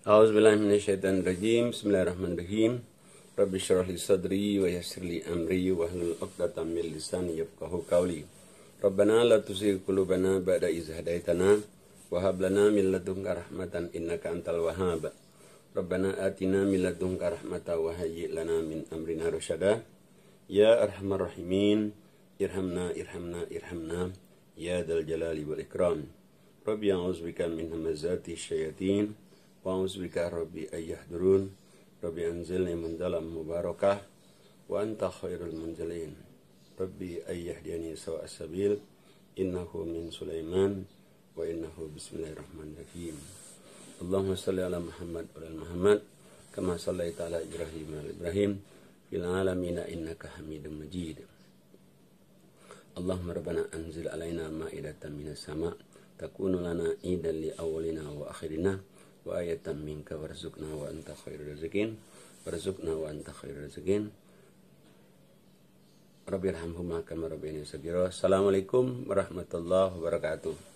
A'udzubillahi minasyaitonirrajim. Bismillahirrahmanirrahim. Rabbi shrah li sadri wa yassir li amri wahlul 'uqdatam min lisani yafqahu qawli. Rabbana la tuzigh qulubana ba'da idh hadaitana wa hab lana min ladunka rahmatan innaka antal wahhab. Rabbana atina min ladunka rahmatan wa hayyi' lana min amrina rasyada. Ya arhamar rahimin, irhamna ya dzal jalali wal ikram. Rabbi a'udzubika min hamazati syayatin wa a'udzubika rabbi ayyahdurun. Rabbi anzilni munzalan mubarakah wa anta khairul munzilin. Rabbi ayyahdini sawa'as sabil innahu min Sulaiman wa innahu bismillahirrahmanirrahim. Allahumma salli ala Muhammad wa ala Muhammad kama sallaita ala Ibrahim wa ala Ibrahim fil alamin innaka Hamidum Majid. Allahumma rabbana anzil alaina ma'idatan minas sama' takunu lana idan li awwalina wa akhirina wa ayatan minka warzuqna wa anta khairur raziqin warzuqna wa anta khairur raziqin. Rabbirhamhuma kama rabbayani saghira. Assalamualaikum warahmatullahi wabarakatuh.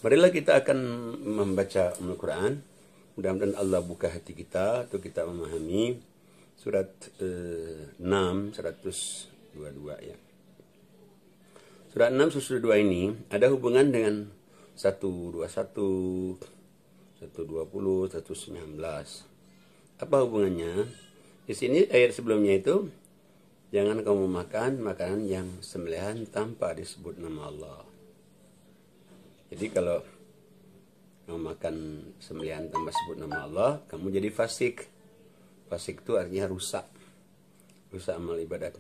Marilah kita akan membaca Al-Quran. Mudah-mudahan Allah buka hati kita untuk kita memahami surat 6, 122 ya. Surat 6, 122 ini ada hubungan dengan 121, 120, 119. Apa hubungannya? Di sini ayat sebelumnya itu, jangan kamu makan makanan yang sembelihan tanpa disebut nama Allah. Jadi kalau kamu makan sembelihan tanpa sebut nama Allah, kamu jadi fasik. Fasik itu artinya rusak amal ibadat.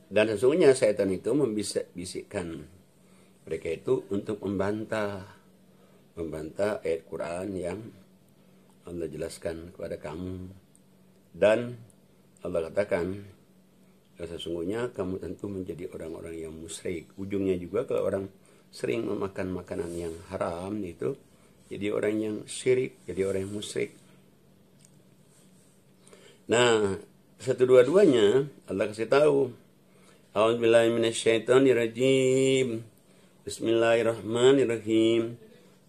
Dan sesungguhnya syaitan itu membisikkan mereka itu untuk membantah ayat Quran yang Allah jelaskan kepada kamu. Dan Allah katakan, sesungguhnya kamu tentu menjadi orang-orang yang musyrik. Ujungnya juga kalau orang sering memakan makanan yang haram itu jadi orang yang syirik, jadi orang yang musyrik. Nah, 122-nya Allah kasih tahu. A'udzubillahi minasyaitonirrajim. Bismillahirrahmanirrahim.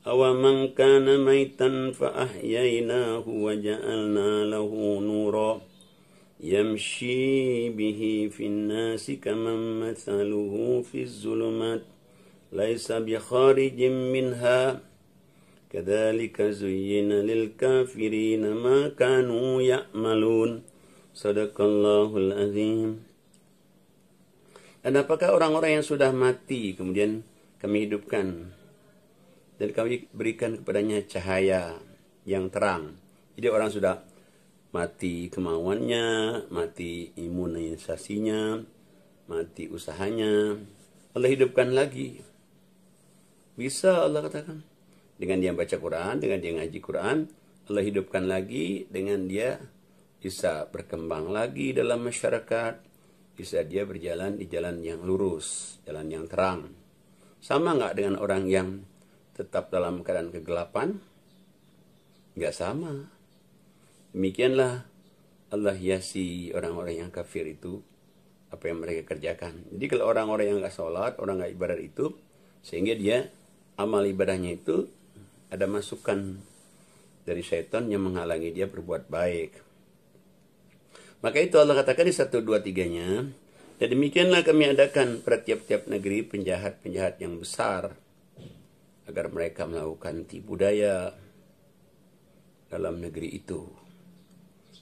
Awaman kana maitan fa ahyainahu wa ja'alna lahu nura yamshi bihi fin nasi kaman mathaluhu fiz zulumat laisa bi kharijin minha. Kadzalika zuyyina lil kafirina ma kanu ya'malun. Shadaqallahul azim. Dan apakah orang-orang yang sudah mati kemudian kami hidupkan dan kami berikan kepadanya cahaya yang terang. Jadi orang sudah mati kemauannya, mati imunisasinya, mati usahanya, Allah hidupkan lagi. Bisa Allah katakan. Dengan dia baca Quran, dengan dia ngaji Quran, Allah hidupkan lagi, dengan dia bisa berkembang lagi dalam masyarakat, bisa dia berjalan di jalan yang lurus, jalan yang terang. Sama nggak dengan orang yang tetap dalam keadaan kegelapan? Nggak sama. Demikianlah Allah hiasi orang-orang yang kafir itu, apa yang mereka kerjakan. Jadi kalau orang-orang yang nggak sholat, orang nggak ibadat itu, sehingga dia amal ibadahnya itu ada masukan dari syaitan yang menghalangi dia berbuat baik. Maka itu Allah katakan di 123-nya, dan demikianlah kami adakan pada tiap-tiap negeri penjahat-penjahat yang besar, agar mereka melakukan tipu daya dalam negeri itu.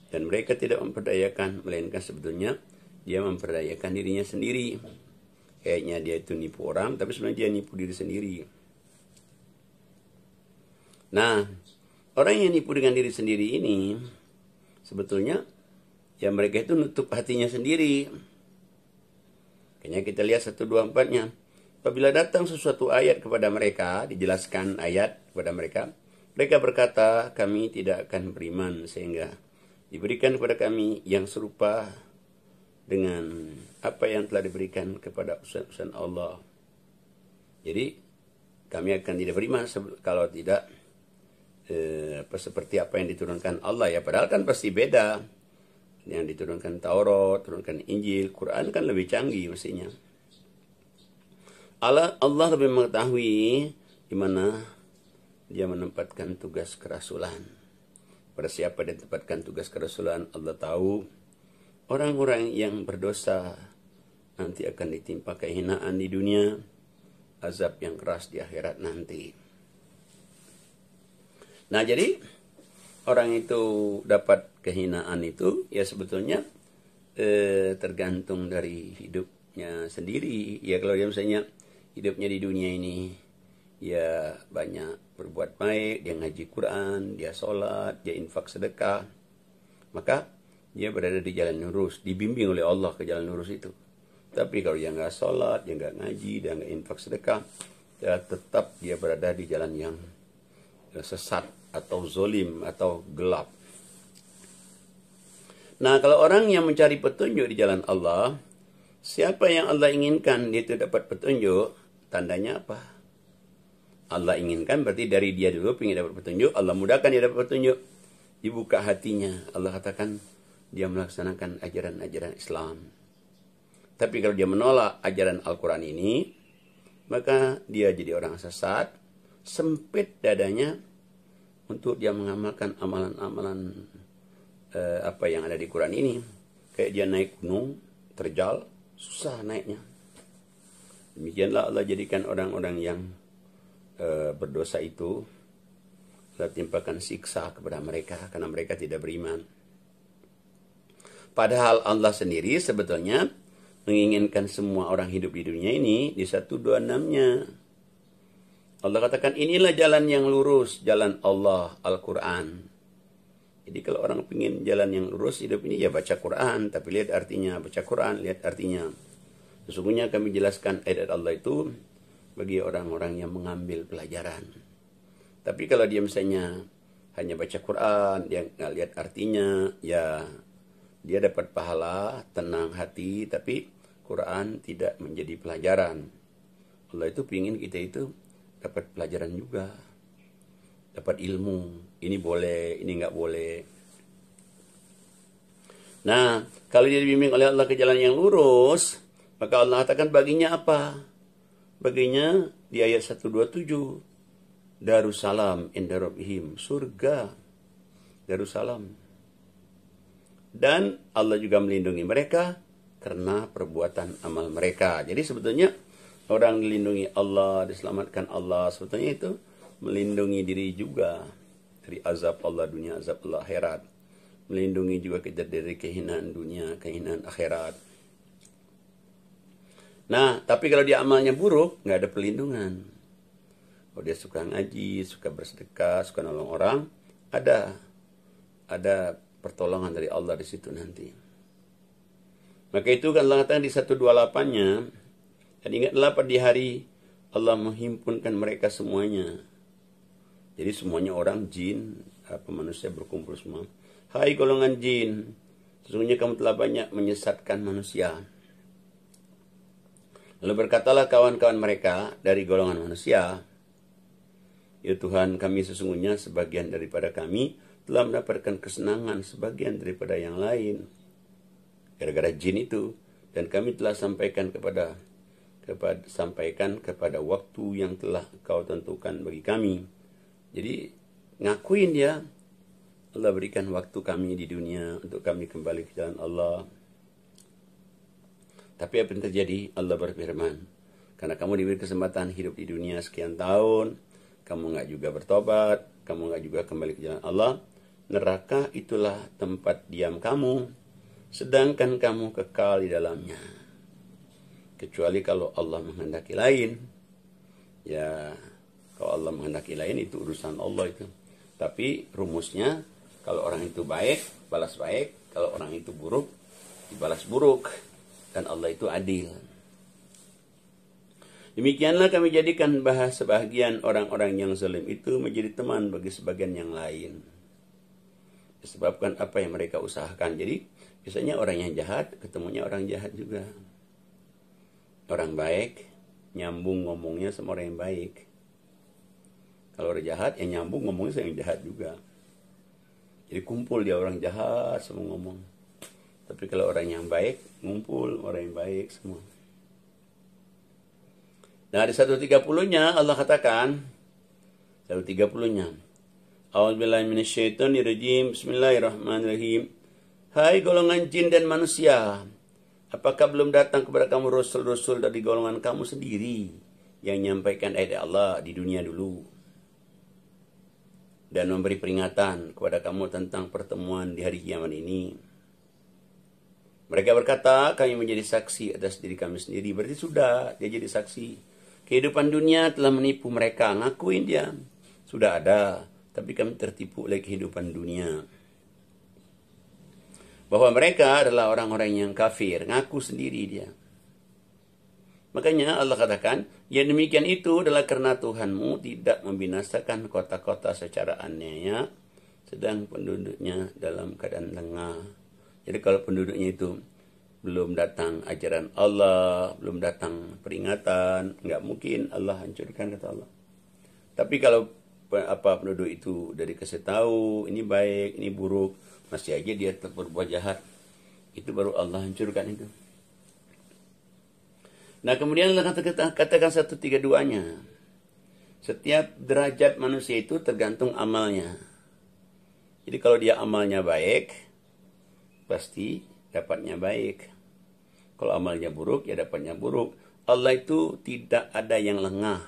Dan mereka tidak memperdayakan, melainkan sebetulnya dia memperdayakan dirinya sendiri. Kayaknya dia itu nipu orang, tapi sebenarnya dia nipu diri sendiri. Nah, orang yang nipu dengan diri sendiri ini, sebetulnya, ya mereka itu nutup hatinya sendiri. Kayaknya kita lihat 124-nya. Apabila datang sesuatu ayat kepada mereka, dijelaskan ayat kepada mereka, mereka berkata, kami tidak akan beriman sehingga diberikan kepada kami yang serupa dengan apa yang telah diberikan kepada utusan Allah. Jadi, kami akan tidak beriman kalau tidak seperti apa yang diturunkan Allah ya. Padahal kan pasti beda. yang diturunkan Taurat, turunkan Injil, Quran kan lebih canggih mestinya. Allah lebih mengetahui di mana dia menempatkan tugas kerasulan. Pada siapa dia tempatkan tugas kerasulan, Allah tahu. Orang-orang yang berdosa nanti akan ditimpa kehinaan di dunia, azab yang keras di akhirat nanti. Nah, jadi orang itu dapat kehinaan itu ya sebetulnya tergantung dari hidupnya sendiri. Ya kalau dia misalnya hidupnya di dunia ini ya banyak berbuat baik, dia ngaji Quran, dia sholat, dia infak sedekah, maka dia berada di jalan lurus, dibimbing oleh Allah ke jalan lurus itu. Tapi kalau dia nggak sholat, dia nggak ngaji, dia nggak infak sedekah, ya tetap dia berada di jalan yang sesat atau zolim atau gelap. Nah, kalau orang yang mencari petunjuk di jalan Allah, siapa yang Allah inginkan dia itu dapat petunjuk, tandanya apa? Allah inginkan berarti dari dia dulu ingin dapat petunjuk, Allah mudahkan dia dapat petunjuk, dibuka hatinya, Allah katakan dia melaksanakan ajaran-ajaran Islam. Tapi kalau dia menolak ajaran Al-Quran ini, maka dia jadi orang sesat, sempit dadanya untuk dia mengamalkan amalan-amalan apa yang ada di Quran ini. Kayak dia naik gunung, terjal, susah naiknya. Demikianlah Allah jadikan orang-orang yang berdosa itu, Allah timpakan siksa kepada mereka karena mereka tidak beriman. Padahal Allah sendiri sebetulnya menginginkan semua orang hidup di dunia ini di 126-nya. Allah katakan inilah jalan yang lurus, jalan Allah, Al-Quran. Jadi kalau orang ingin jalan yang lurus hidup ini ya baca Quran, tapi lihat artinya, baca Quran, lihat artinya. Sesungguhnya kami jelaskan ayat Allah itu bagi orang-orang yang mengambil pelajaran. Tapi kalau dia misalnya hanya baca Quran, dia nggak lihat artinya, ya dia dapat pahala, tenang hati, tapi Quran tidak menjadi pelajaran. Allah itu ingin kita itu dapat pelajaran juga, dapat ilmu. Ini boleh, ini nggak boleh. Nah, kalau dia dibimbing oleh Allah ke jalan yang lurus, maka Allah katakan baginya apa? Baginya di ayat 127, Darussalam inda rabbihim, surga Darussalam. Dan Allah juga melindungi mereka karena perbuatan amal mereka. Jadi sebetulnya orang dilindungi Allah, diselamatkan Allah, sebetulnya itu melindungi diri juga dari azab Allah dunia, azab Allah akhirat. Melindungi juga kita dari kehinaan dunia, kehinaan akhirat. Nah, tapi kalau dia amalnya buruk, nggak ada perlindungan. Kalau dia suka ngaji, suka bersedekah, suka nolong orang, ada pertolongan dari Allah di situ nanti. Maka itu kan Allah katakan di 128-nya, dan ingatlah pada hari Allah menghimpunkan mereka semuanya. Jadi semuanya orang, jin, manusia berkumpul semua. Hai golongan jin, sesungguhnya kamu telah banyak menyesatkan manusia. Lalu berkatalah kawan-kawan mereka dari golongan manusia, ya Tuhan kami sesungguhnya sebagian daripada kami telah mendapatkan kesenangan sebagian daripada yang lain gara-gara jin itu, dan kami telah sampaikan kepada waktu yang telah kau tentukan bagi kami. Jadi ngakuin dia, Allah berikan waktu kami di dunia untuk kami kembali ke jalan Allah. Tapi apa yang terjadi? Allah berfirman, karena kamu diberi kesempatan hidup di dunia sekian tahun, kamu nggak juga bertobat, kamu nggak juga kembali ke jalan Allah, neraka itulah tempat diam kamu, sedangkan kamu kekal di dalamnya. Kecuali kalau Allah menghendaki lain. Ya, kalau Allah menghendaki lain itu urusan Allah itu. Tapi rumusnya, kalau orang itu baik, balas baik. Kalau orang itu buruk, dibalas buruk. Dan Allah itu adil. Demikianlah kami jadikan sebahagian orang-orang yang zalim itu menjadi teman bagi sebagian yang lain. Disebabkan apa yang mereka usahakan. Jadi biasanya orang yang jahat ketemunya orang jahat juga. Orang baik nyambung ngomongnya sama orang yang baik. Kalau orang jahat yang nyambung ngomongnya sama yang jahat juga. Jadi kumpul dia orang jahat semua ngomong. Tapi kalau orang yang baik, ngumpul orang yang baik semua. Nah, di 130-nya Allah katakan, 130-nya, A'udzubillahi minasyaitonirrajim. Bismillahirrahmanirrahim. Hai golongan jin dan manusia, apakah belum datang kepada kamu rasul-rasul dari golongan kamu sendiri yang menyampaikan ayat Allah di dunia dulu dan memberi peringatan kepada kamu tentang pertemuan di hari kiamat ini? Mereka berkata, kami menjadi saksi atas diri kami sendiri. Berarti sudah dia jadi saksi. Kehidupan dunia telah menipu mereka. Ngakuin dia sudah ada, tapi kami tertipu oleh kehidupan dunia. Bahwa mereka adalah orang-orang yang kafir. Ngaku sendiri dia. Makanya Allah katakan, yang demikian itu adalah karena Tuhanmu tidak membinasakan kota-kota secara aniaya, sedang penduduknya dalam keadaan lengah. Jadi kalau penduduknya itu belum datang ajaran Allah, belum datang peringatan, nggak mungkin Allah hancurkan, kata Allah. Tapi kalau penduduk itu dari kasih tahu, ini baik, ini buruk, masih aja dia tetap berbuat jahat, itu baru Allah hancurkan itu. Nah, kemudian Allah katakan 132-nya. Setiap derajat manusia itu tergantung amalnya. Jadi kalau dia amalnya baik, pasti dapatnya baik. Kalau amalnya buruk, ya dapatnya buruk. Allah itu tidak ada yang lengah.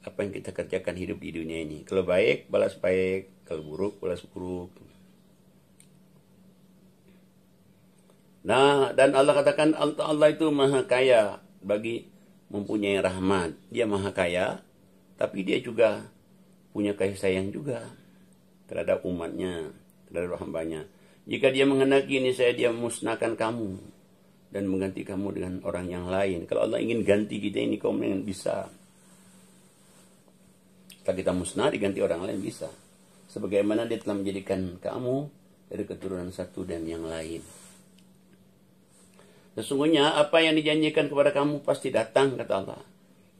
Apa yang kita kerjakan hidup di dunia ini. Kalau baik, balas baik. Kalau buruk, balas buruk. Nah, dan Allah katakan Allah itu maha kaya bagi mempunyai rahmat. Dia maha kaya, tapi dia juga punya kasih sayang juga terhadap umatnya, terhadap hambanya. Jika dia menghendaki ini dia musnahkan kamu dan mengganti kamu dengan orang yang lain. Kalau Allah ingin ganti kita ini kaum yang bisa. Kalau kita musnah diganti orang lain bisa. Sebagaimana dia telah menjadikan kamu dari keturunan satu dan yang lain. Sesungguhnya apa yang dijanjikan kepada kamu pasti datang, kata Allah.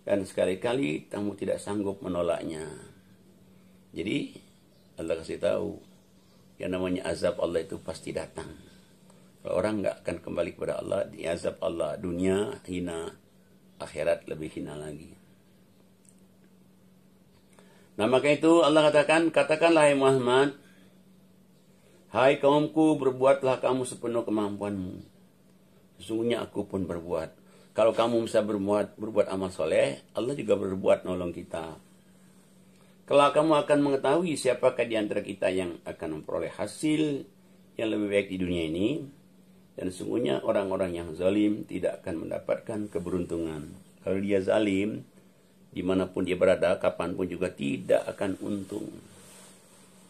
Dan sekali-kali kamu tidak sanggup menolaknya. Jadi Allah kasih tahu, yang namanya azab Allah itu pasti datang. Kalau orang nggak akan kembali kepada Allah, di azab Allah dunia hina, akhirat lebih hina lagi. Nah, maka itu Allah katakanlah hai Muhammad, hai kaumku, berbuatlah kamu sepenuh kemampuanmu. Sesungguhnya aku pun berbuat. Kalau kamu bisa berbuat amal soleh, Allah juga berbuat nolong kita. Kalau kamu akan mengetahui siapakah di antara kita yang akan memperoleh hasil yang lebih baik di dunia ini. Dan sesungguhnya orang-orang yang zalim tidak akan mendapatkan keberuntungan. Kalau dia zalim, dimanapun dia berada, kapanpun juga tidak akan untung.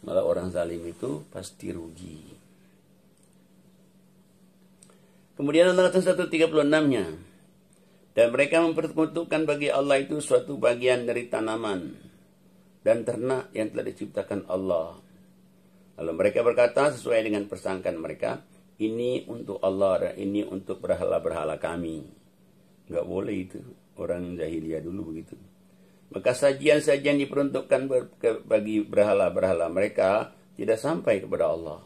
Malah orang zalim itu pasti rugi. Kemudian Allah kata 136-nya. Dan mereka memperuntukkan bagi Allah itu suatu bagian dari tanaman dan ternak yang telah diciptakan Allah. Lalu mereka berkata sesuai dengan persangkaan mereka, ini untuk Allah dan ini untuk berhala-berhala kami. Enggak boleh itu. Orang jahiliyah dulu begitu. Maka sajian-sajian diperuntukkan bagi berhala-berhala mereka tidak sampai kepada Allah.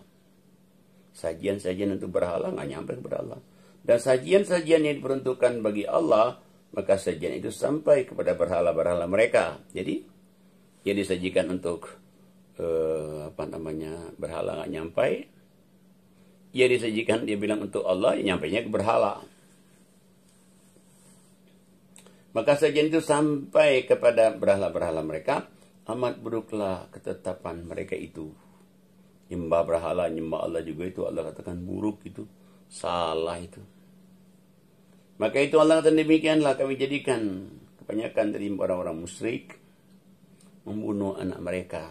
Sajian-sajian untuk berhala nggak nyampe kepada Allah. Dan sajian-sajian yang diperuntukkan bagi Allah, maka sajian itu sampai kepada berhala-berhala mereka. Jadi, yang disajikan untuk berhala nggak nyampe. Ia disajikan, dia bilang untuk Allah, ya nyampainya ke berhala. Maka sajian itu sampai kepada berhala-berhala mereka, amat buruklah ketetapan mereka itu. Nyembah berhala, nyembah Allah juga itu Allah katakan buruk itu, salah itu. Maka itu Allah kata demikianlah kami jadikan kebanyakan dari orang-orang musyrik membunuh anak mereka.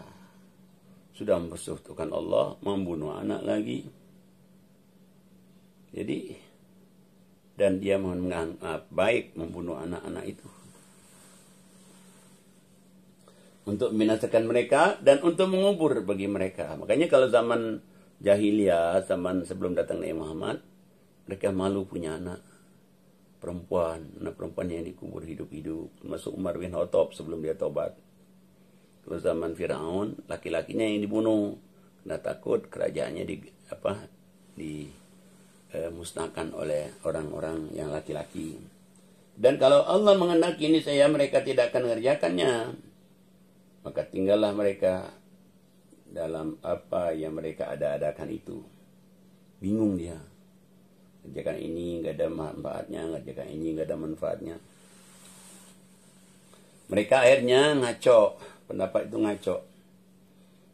Sudah mempersekutukan Allah, membunuh anak lagi. Jadi, dan dia menganggap baik membunuh anak-anak itu. Untuk membinasakan mereka dan untuk mengubur bagi mereka. Makanya kalau zaman jahiliyah, zaman sebelum datang Nabi Muhammad, mereka malu punya anak perempuan yang dikubur hidup-hidup. Termasuk Umar bin Khattab sebelum dia tobat. Kalau zaman Firaun, laki-lakinya yang dibunuh. Karena takut kerajaannya musnahkan oleh orang-orang yang laki-laki. Dan kalau Allah menghendaki ini saya mereka tidak akan mengerjakannya, maka tinggallah mereka dalam apa yang mereka ada-adakan itu. Bingung dia. Kerjakan ini nggak ada manfaatnya, kerjakan ini nggak ada manfaatnya. Mereka akhirnya ngaco, pendapat itu ngaco.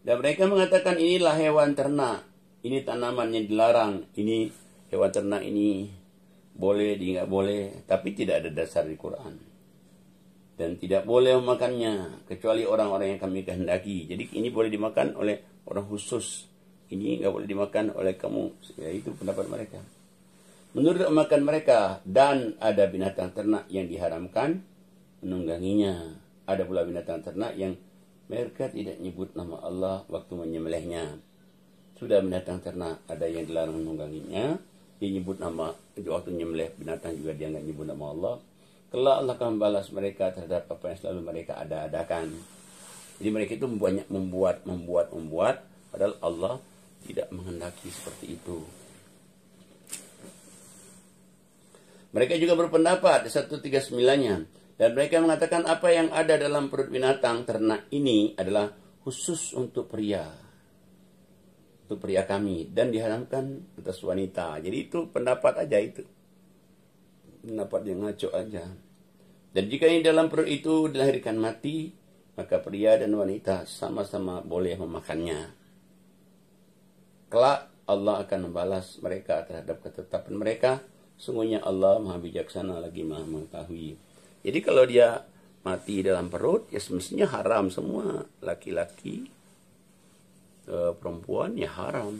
Dan mereka mengatakan inilah hewan ternak, ini tanaman yang dilarang, ini hewan ternak ini boleh, di nggak boleh, tapi tidak ada dasar di Quran. Dan tidak boleh memakannya kecuali orang-orang yang kami kehendaki. Jadi ini boleh dimakan oleh orang khusus, ini nggak boleh dimakan oleh kamu. Ya, itu pendapat mereka. Menurut makan mereka, dan ada binatang ternak yang diharamkan menungganginya. Ada pula binatang ternak yang mereka tidak nyebut nama Allah waktu menyembelihnya. Sudah binatang ternak ada yang dilarang menungganginya, dia nyebut nama waktu menyembelih binatang juga dia nggak nyebut nama Allah. Kelak Allah akan membalas mereka terhadap apa yang selalu mereka ada-adakan. Jadi mereka itu membuat, padahal Allah tidak menghendaki seperti itu. Mereka juga berpendapat 139-nya. Dan mereka mengatakan apa yang ada dalam perut binatang ternak ini adalah khusus untuk pria. Untuk pria kami. Dan diharamkan atas wanita. Jadi itu pendapat aja itu. Pendapat yang ngaco aja. Dan jika ini dalam perut itu dilahirkan mati, maka pria dan wanita sama-sama boleh memakannya. Kelak Allah akan membalas mereka terhadap ketetapan mereka. Sungguhnya Allah Maha Bijaksana lagi Maha Mengetahui. Jadi kalau dia mati dalam perut, ya semestinya haram semua. Laki-laki, perempuan ya haram.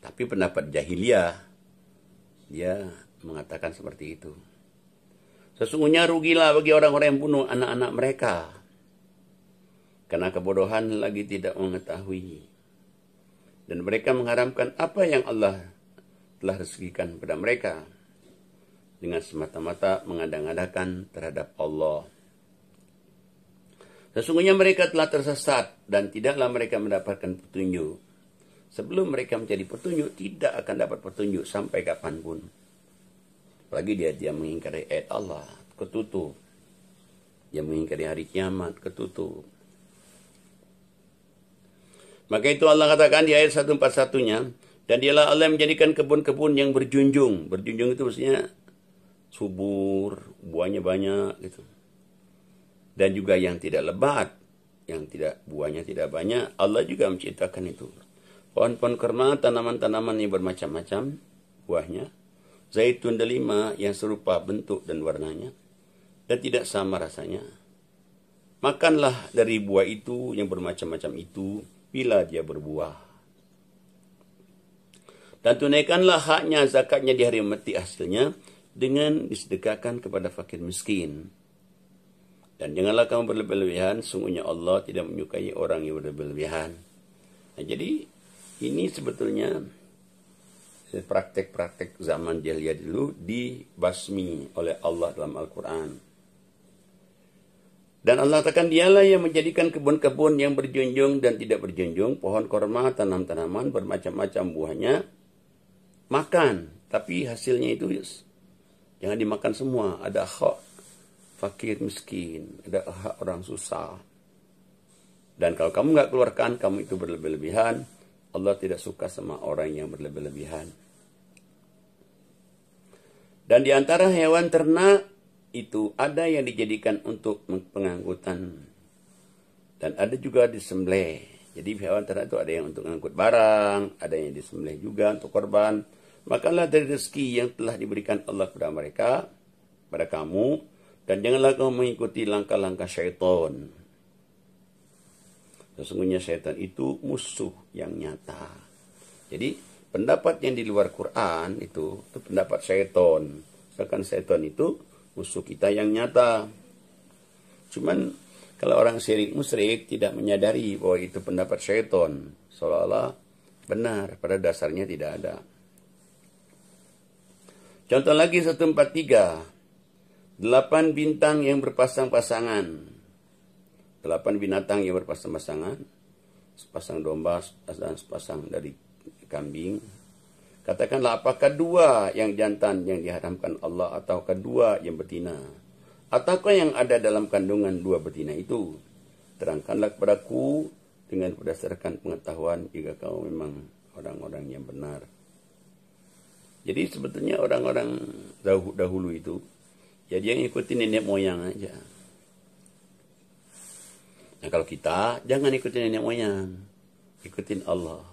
Tapi pendapat jahiliyah, dia mengatakan seperti itu. Sesungguhnya rugilah bagi orang-orang yang bunuh anak-anak mereka. Karena kebodohan lagi tidak mengetahui. Dan mereka mengharamkan apa yang Allah telah rezekikan kepada mereka. Dengan semata-mata mengada-ngadakan terhadap Allah. Sesungguhnya mereka telah tersesat dan tidaklah mereka mendapatkan petunjuk. Sebelum mereka menjadi petunjuk, tidak akan dapat petunjuk sampai kapanpun. Apalagi dia mengingkari ayat Allah, ketutup. Dia mengingkari hari kiamat, ketutup. Maka itu Allah katakan di ayat 141-nya, dan dialah Allah yang menjadikan kebun-kebun yang berjunjung. Berjunjung itu maksudnya subur, buahnya banyak gitu. Dan juga yang tidak lebat, yang tidak buahnya tidak banyak, Allah juga menciptakan itu. Pohon-pohon kurma, tanaman-tanaman yang bermacam-macam buahnya, zaitun delima yang serupa bentuk dan warnanya, dan tidak sama rasanya. Makanlah dari buah itu yang bermacam-macam itu bila dia berbuah. Dan tunaikanlah haknya zakatnya di hari mati hasilnya dengan disedekahkan kepada fakir miskin. Dan janganlah kamu berlebih-lebihan, sungguhnya Allah tidak menyukai orang yang berlebih-lebihan. Nah, jadi ini sebetulnya praktek-praktek zaman jahiliyah dulu dibasmi oleh Allah dalam Al-Quran. Dan Allah katakan dialah yang menjadikan kebun-kebun yang berjunjung dan tidak berjunjung, pohon korma, tanam-tanaman bermacam-macam buahnya, makan, tapi hasilnya itu jangan dimakan semua. Ada hak fakir miskin, ada hak orang susah. Dan kalau kamu nggak keluarkan, kamu itu berlebih-lebihan. Allah tidak suka sama orang yang berlebih-lebihan. Dan di antara hewan ternak itu ada yang dijadikan untuk pengangkutan. Dan ada juga disembelih. Jadi hewan ternak itu ada yang untuk mengangkut barang, ada yang disembelih juga untuk korban. Makanlah dari rezeki yang telah diberikan Allah kepada mereka, pada kamu, dan janganlah kamu mengikuti langkah-langkah syaitan. Sesungguhnya syaitan itu musuh yang nyata. Jadi pendapat yang di luar Quran itu pendapat syaitan. Sedangkan syaitan itu musuh kita yang nyata. Cuman kalau orang syirik musyrik tidak menyadari bahwa itu pendapat syaitan, seolah-olah benar, pada dasarnya tidak ada. Contoh lagi 143. 8 bintang yang berpasang-pasangan. 8 binatang yang berpasang-pasangan. Sepasang domba dan sepasang dari kambing. Katakanlah, apakah dua yang jantan yang diharamkan Allah, atau kedua yang betina? Ataukah yang ada dalam kandungan dua betina itu? Terangkanlah kepadaku dengan berdasarkan pengetahuan jika kau memang orang-orang yang benar. Jadi sebetulnya orang-orang dahulu itu, ya dia ngikutin nenek moyang aja. Nah kalau kita, jangan ikutin nenek moyang, ikutin Allah.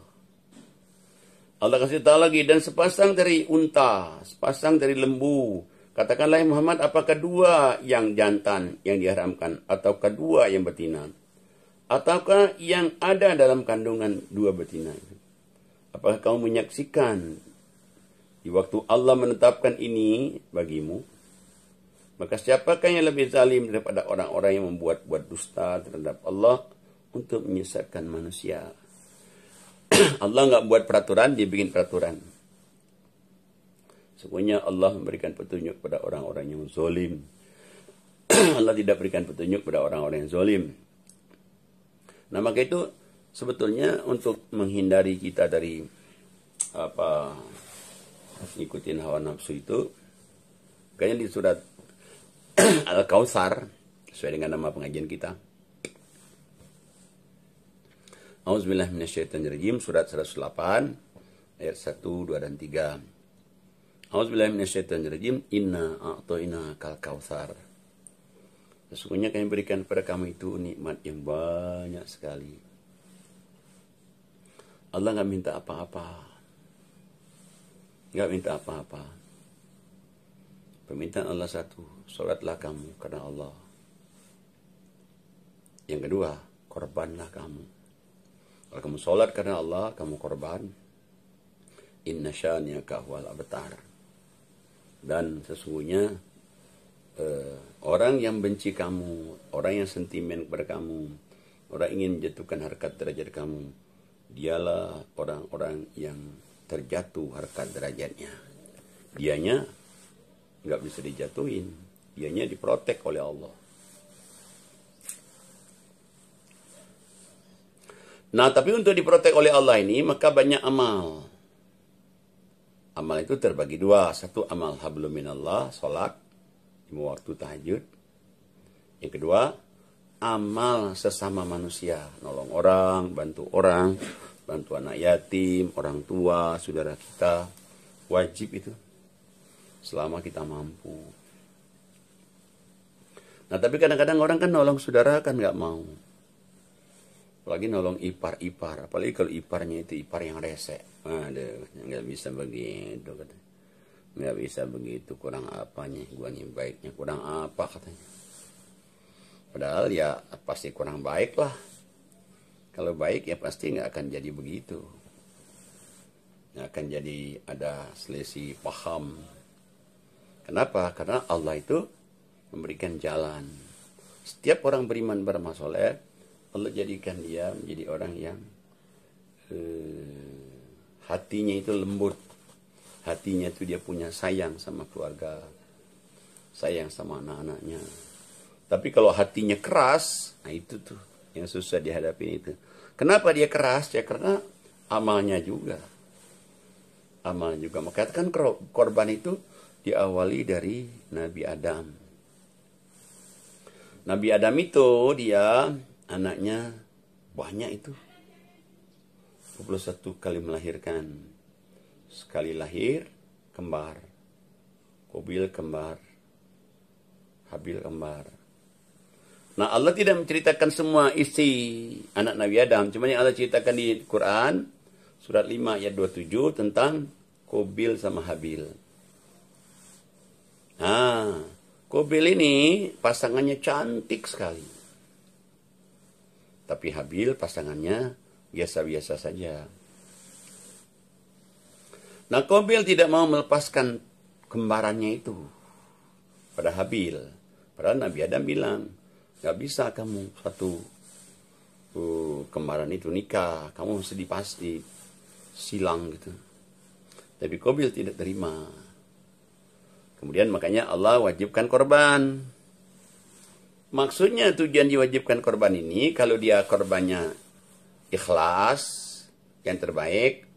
Allah kasih tahu lagi, dan sepasang dari unta, sepasang dari lembu. Katakanlah Muhammad, apakah dua yang jantan yang diharamkan, atau kedua yang betina? Ataukah yang ada dalam kandungan dua betina? Apakah kamu menyaksikan di waktu Allah menetapkan ini bagimu? Maka siapakah yang lebih zalim daripada orang-orang yang membuat-buat dusta terhadap Allah untuk menyesatkan manusia? Allah nggak buat peraturan, dia bikin peraturan. Semuanya Allah memberikan petunjuk pada orang-orang yang zalim. Allah tidak berikan petunjuk pada orang-orang yang zalim. Nah maka itu sebetulnya untuk menghindari kita dari ngikutin hawa nafsu itu, kayaknya di surat Al-Kautsar, sesuai dengan nama pengajian kita, Auzubillahi minasyaitonirrajim, surat 108 ayat 1, 2 dan 3. Auzubillahi minasyaitonirrajim, inna a'toina kal kautsar. Sesungguhnya kami berikan kepada kamu itu nikmat yang banyak sekali. Allah nggak minta apa-apa. Nggak minta apa-apa. Permintaan Allah satu, sholatlah kamu karena Allah. Yang kedua, korbanlah kamu. Kalau kamu sholat karena Allah, kamu korban. Inna syani'aka huwal abtar. Dan sesungguhnya orang yang benci kamu, orang yang sentimen kepada kamu, orang ingin menjatuhkan harkat derajat kamu, dialah orang-orang yang terjatuh harkat derajatnya. Dianya nggak bisa dijatuhin, dianya diprotek oleh Allah. Nah, tapi untuk diprotek oleh Allah ini, maka banyak amal. Amal itu terbagi dua. Satu, amal hablum minallah, sholat, 5 waktu tahajud. Yang kedua, amal sesama manusia. Nolong orang, bantu anak yatim, orang tua, saudara kita. Wajib itu. Selama kita mampu. Nah, tapi kadang-kadang orang kan nolong saudara kan nggak mau. Apalagi nolong ipar-ipar. Apalagi kalau iparnya itu ipar yang rese. Aduh, nggak bisa begitu katanya. Nggak bisa begitu, kurang apanya. Gua nih baiknya kurang apa katanya. Padahal ya pasti kurang baik lah. Kalau baik ya pasti nggak akan jadi begitu. Nggak akan jadi ada selisih paham. Kenapa? Karena Allah itu memberikan jalan. Setiap orang beriman beramal soleh, Allah jadikan dia menjadi orang yang hatinya itu lembut. Hatinya itu dia punya sayang sama keluarga. Sayang sama anak-anaknya. Tapi kalau hatinya keras, nah itu tuh yang susah dihadapi itu. Kenapa dia keras? Ya karena amalnya juga. Amal juga. Maka kan korban itu diawali dari Nabi Adam. Nabi Adam itu dia anaknya banyak itu. 21 kali melahirkan. Sekali lahir, kembar. Qabil kembar. Habil kembar. Nah Allah tidak menceritakan semua isi anak Nabi Adam. Cuma yang Allah ceritakan di Quran. Surat 5 ayat 27 tentang Qabil sama Habil. Nah, Qabil ini pasangannya cantik sekali. Tapi Habil pasangannya biasa-biasa saja. Nah, Qabil tidak mau melepaskan kembarannya itu pada Habil. Padahal Nabi Adam bilang, gak bisa kamu satu kembaran itu nikah. Kamu mesti dipasti silang gitu. Tapi Qabil tidak terima. Kemudian makanya Allah wajibkan korban. Maksudnya tujuan diwajibkan korban ini, kalau dia korbannya ikhlas, yang terbaik,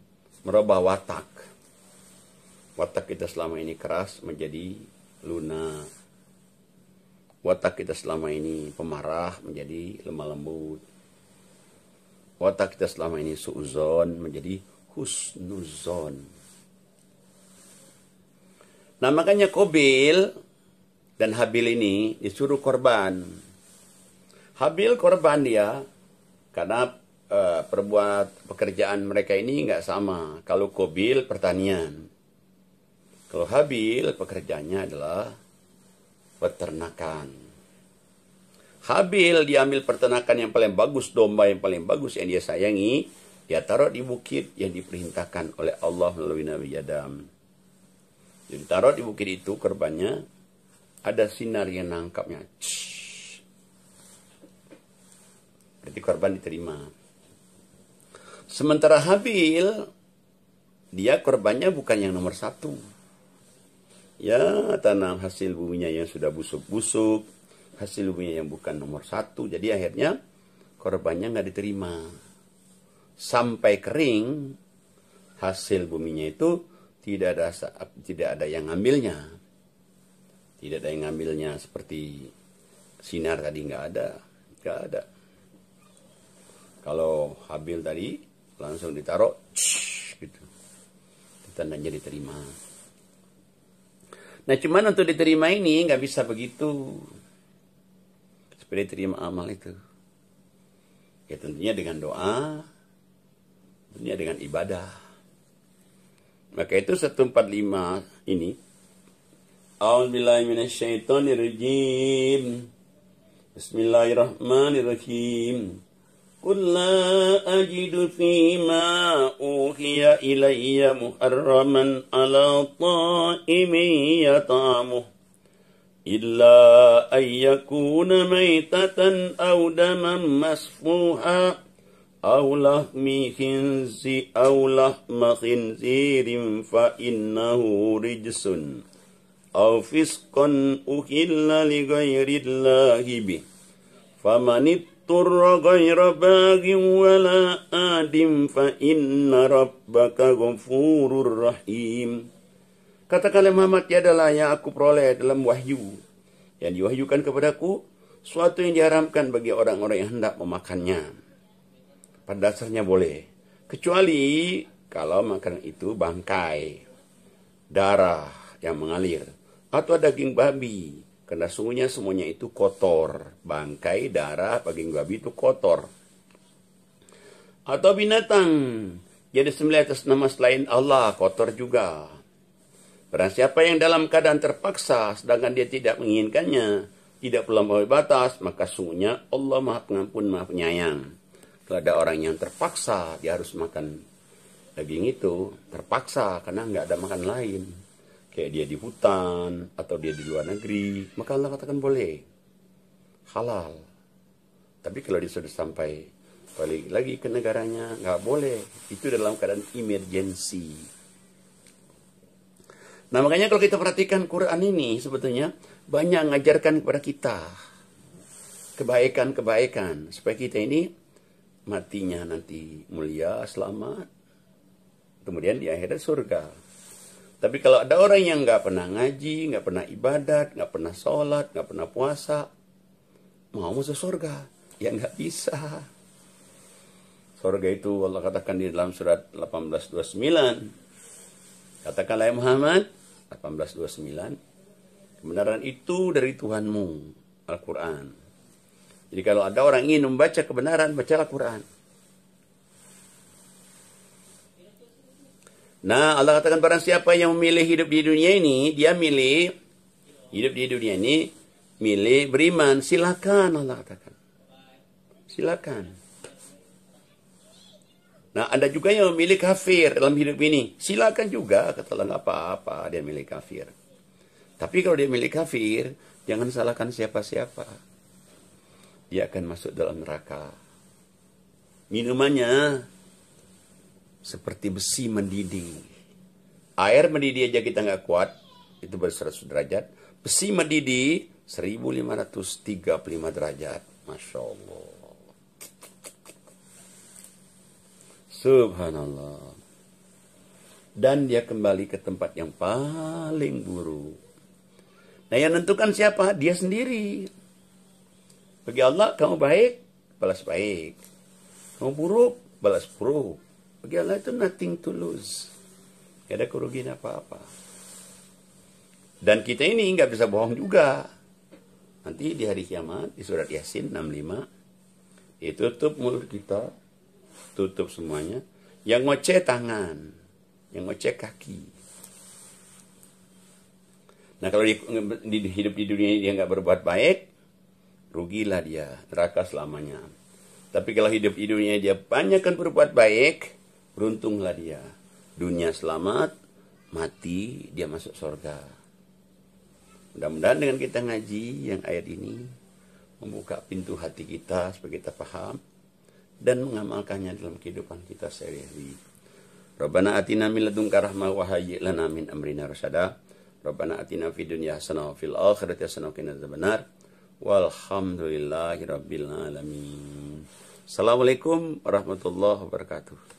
merubah watak. Watak kita selama ini keras menjadi lunak. Watak kita selama ini pemarah menjadi lemah lembut. Watak kita selama ini su'uzon menjadi husnuzon. Nah makanya Qabil dan Habil ini disuruh korban. Habil korban dia karena perbuat pekerjaan mereka ini nggak sama. Kalau Qabil pertanian. Kalau Habil pekerjaannya adalah peternakan. Habil diambil peternakan yang paling bagus, domba yang paling bagus yang dia sayangi, dia taruh di bukit yang diperintahkan oleh Allah melalui Nabi Adam. Jadi taruh di bukit itu korbannya, ada sinar yang nangkapnya. Berarti korban diterima. Sementara Habil, dia korbannya bukan yang nomor satu. Ya, tanam hasil buminya yang sudah busuk-busuk, hasil buminya yang bukan nomor satu. Jadi akhirnya korbannya nggak diterima. Sampai kering, hasil buminya itu tidak ada yang ngambilnya. Tidak ada yang ngambilnya seperti sinar tadi nggak ada. Kalau Habil tadi langsung ditaruh, gitu. Tandanya diterima. Nah cuman untuk diterima ini nggak bisa begitu. Supaya diterima amal itu. Ya tentunya dengan doa, tentunya dengan ibadah. Maka itu 145 ini. A'udzubillahi minasyaitonirrajim. Bismillahirrahmanirrahim. Qul la ajidu fima uhiya ilayya muharraman ala ta'imin yata'amuh illa an yakuna maytatan aw daman masfuha aw lahma khinzirin fa innahu rijsun aw fisqan uhilla li ghairillahi bih faman turra ghaira bagin wala adim fa inna rabbaka ghafurur rahim. Katakanlah Muhammad, tiadalah yang aku peroleh dalam wahyu yang diwahyukan kepadaku suatu yang diharamkan bagi orang-orang yang hendak memakannya. Pada dasarnya boleh, kecuali kalau makanan itu bangkai, darah yang mengalir, atau daging babi. Karena sungguhnya semuanya itu kotor. Bangkai, darah, daging babi itu kotor. Atau binatang jadi sembelih atas nama selain Allah, kotor juga. Barang siapa yang dalam keadaan terpaksa, sedangkan dia tidak menginginkannya, tidak pula melampaui batas, maka sungguhnya Allah Maha Pengampun, Maha Penyayang. Kalau ada orang yang terpaksa, dia harus makan daging itu, terpaksa karena nggak ada makan lain. Kayak dia di hutan, atau dia di luar negeri, maka Allah katakan boleh. Halal. Tapi kalau dia sudah sampai balik lagi ke negaranya, nggak boleh. Itu dalam keadaan emergency. Nah makanya kalau kita perhatikan Quran ini, sebetulnya banyak mengajarkan kepada kita kebaikan-kebaikan. Supaya kita ini matinya nanti mulia, selamat. Kemudian di akhirat surga. Tapi kalau ada orang yang nggak pernah ngaji, nggak pernah ibadat, nggak pernah sholat, nggak pernah puasa, mau masuk surga, ya nggak bisa. Surga itu Allah katakan di dalam surat 18:29. Katakanlah ya Muhammad, 18:29, kebenaran itu dari Tuhanmu, Al-Quran. Jadi kalau ada orang ingin membaca kebenaran, baca Al-Quran. Nah, Allah katakan barang siapa yang memilih hidup di dunia ini, dia milih hidup di dunia ini, milih beriman, silakan Allah katakan. Silakan. Nah, ada juga yang memilih kafir dalam hidup ini. Silakan juga, kata Allah, nggak apa-apa dia milih kafir. Tapi kalau dia milih kafir, jangan salahkan siapa-siapa. Dia akan masuk dalam neraka. Minumannya seperti besi mendidih. Air mendidih aja kita nggak kuat, itu baru 100 derajat. Besi mendidih 1535 derajat. Masya Allah. Subhanallah. dan dia kembali ke tempat yang paling buruk. Nah, yang menentukan siapa? Dia sendiri. Bagi Allah, kamu baik, balas baik. Kamu buruk, balas buruk. Bagi Allah itu nothing to lose. Tidak ada kerugian apa-apa. Dan kita ini nggak bisa bohong juga. Nanti di hari kiamat, di surat Yasin 65, ditutup mulut kita, tutup semuanya. Yang ngoceh tangan, yang ngoceh kaki. Nah, kalau hidup di dunia ini dia nggak berbuat baik, rugilah dia, neraka selamanya. Tapi kalau hidup di dunia dia banyakkan berbuat baik, beruntunglah dia. Dunia selamat, mati dia masuk surga. Mudah-mudahan dengan kita ngaji yang ayat ini membuka pintu hati kita supaya kita paham dan mengamalkannya dalam kehidupan kita sehari-hari. Rabbana atina min ladunka rahmah wa hayyi' lana min amrina rasyada. Rabbana atina fid dunya hasanah wa fil akhirati hasanah wa qina adzabannar. Walhamdulillahirabbil alamin. Assalamualaikum warahmatullahi wabarakatuh.